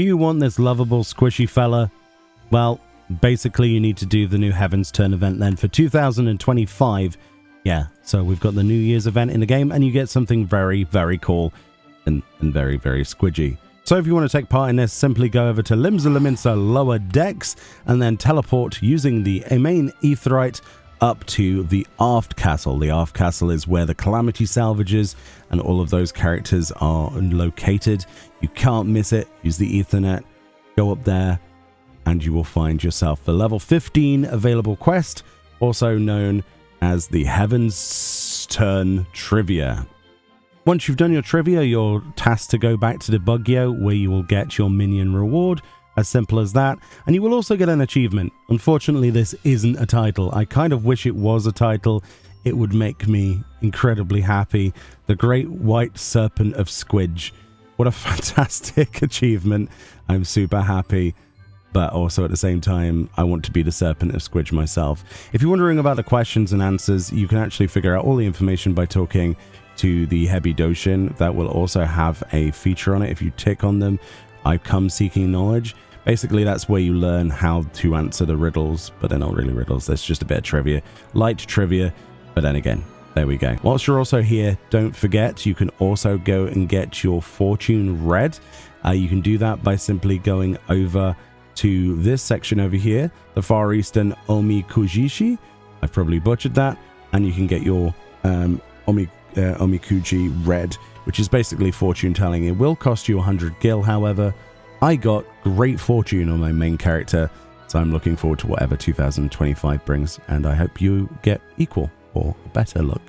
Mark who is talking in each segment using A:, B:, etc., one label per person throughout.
A: Do you want this lovable, squishy fella? Well, basically you need to do the new Heavensturn event then for 2025. Yeah, so we've got the New Year's event in the game, and you get something very, very cool and very, very squidgy. So if you want to take part in this, simply go over to Limsa Lower Decks and then teleport using the main Aetheryte up to the Aft Castle. The Aft Castle is where the Calamity Salvages and all of those characters are located. You can't miss it. Use the Ethernet, go up there, and you will find yourself the level 15 available quest, also known as the Heavensturn Trivia. Once you've done your trivia, you're tasked to go back to the Bugyo, where you will get your minion reward. As simple as that. And you will also get an achievement. Unfortunately, this isn't a title. I kind of wish it was a title. It would make me incredibly happy. The Great White Serpent of Squidge. What a fantastic achievement. I'm super happy. But also at the same time, I want to be the Serpent of Squidge myself. If you're wondering about the questions and answers, you can actually figure out all the information by talking to the Hebi Doshin. That will also have a feature on it. If you tick on them, I come seeking knowledge. Basically, that's where you learn how to answer the riddles, but they're not really riddles. That's just a bit of trivia. Light trivia, but then again, there we go. Whilst you're also here, don't forget, you can also go and get your fortune read. You can do that by simply going over to this section over here, the Far Eastern Omikujishi. I've probably butchered that. And you can get your Omikuji read, which is basically fortune telling. It will cost you 100 gil, however. I got great fortune on my main character, so I'm looking forward to whatever 2025 brings, and I hope you get equal or better luck.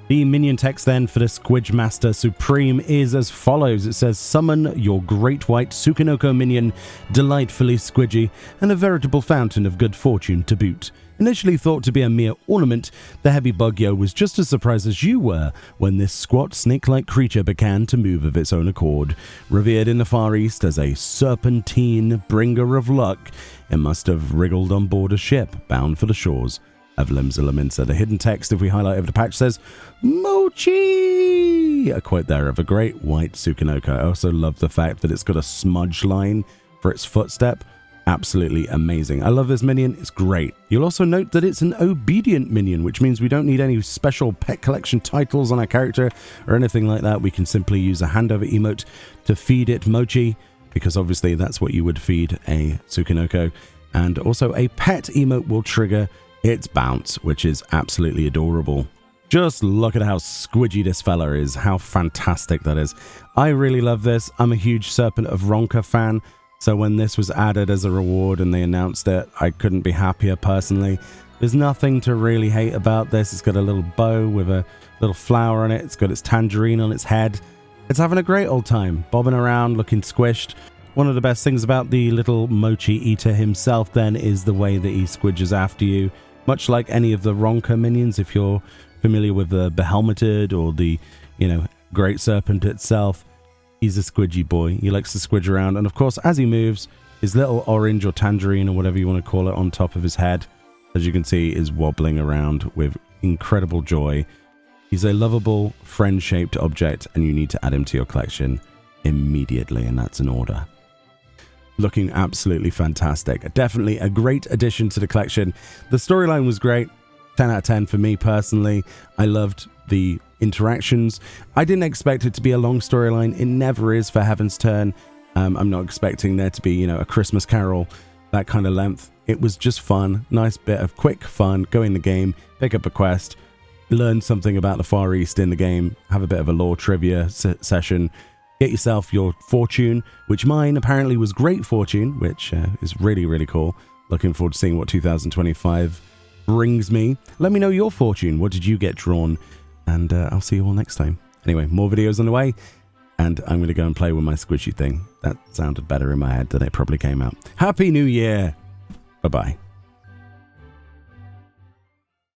A: The minion text then for the Squidge Master Supreme is as follows. It says, summon your great white Tsukinoko minion, delightfully squidgy, and a veritable fountain of good fortune to boot. Initially thought to be a mere ornament, the Heavy Bugyo was just as surprised as you were when this squat snake-like creature began to move of its own accord. Revered in the Far East as a serpentine bringer of luck, it must have wriggled on board a ship bound for the shores of Limsa. The hidden text, if we highlight over the patch, says, Mochi! A quote there of a great white Tsukinoko. I also love the fact that it's got a smudge line for its footstep. Absolutely amazing. I love this minion. It's great. You'll also note that it's an obedient minion, which means we don't need any special pet collection titles on our character or anything like that. We can simply use a handover emote to feed it mochi, because obviously that's what you would feed a Tsukinoko. And also a pet emote will trigger its bounce, which is absolutely adorable. Just look at how squidgy this fella is. How fantastic that is. I really love this. I'm a huge Serpent of Ronka fan. So when this was added as a reward and they announced it, I couldn't be happier personally. There's nothing to really hate about this. It's got a little bow with a little flower on it. It's got its tangerine on its head. It's having a great old time, bobbing around, looking squished. One of the best things about the little mochi eater himself then is the way that he squidges after you. Much like any of the Ronka minions, if you're familiar with the Behelmeted or the, Great Serpent itself. He's a squidgy boy. He likes to squidge around. And of course, as he moves, his little orange or tangerine or whatever you want to call it on top of his head, as you can see, is wobbling around with incredible joy. He's a lovable, friend-shaped object, and you need to add him to your collection immediately, and that's an order. Looking absolutely fantastic. Definitely a great addition to the collection. The storyline was great. 10 out of 10 for me personally. I loved the interactions. I didn't expect it to be a long storyline. It never is for Heavensturn. I'm not expecting there to be, a Christmas Carol, that kind of length. It was just fun. Nice bit of quick fun. Go in the game, pick up a quest, learn something about the Far East in the game, have a bit of a lore trivia session, get yourself your fortune, which mine apparently was great fortune, which is really, really cool. Looking forward to seeing what 2025 brings me. Let me know your fortune. What did you get drawn? And I'll see you all next time. Anyway, more videos on the way, and I'm going to go and play with my squishy thing. That sounded better in my head than it probably came out. Happy New Year! Bye-bye.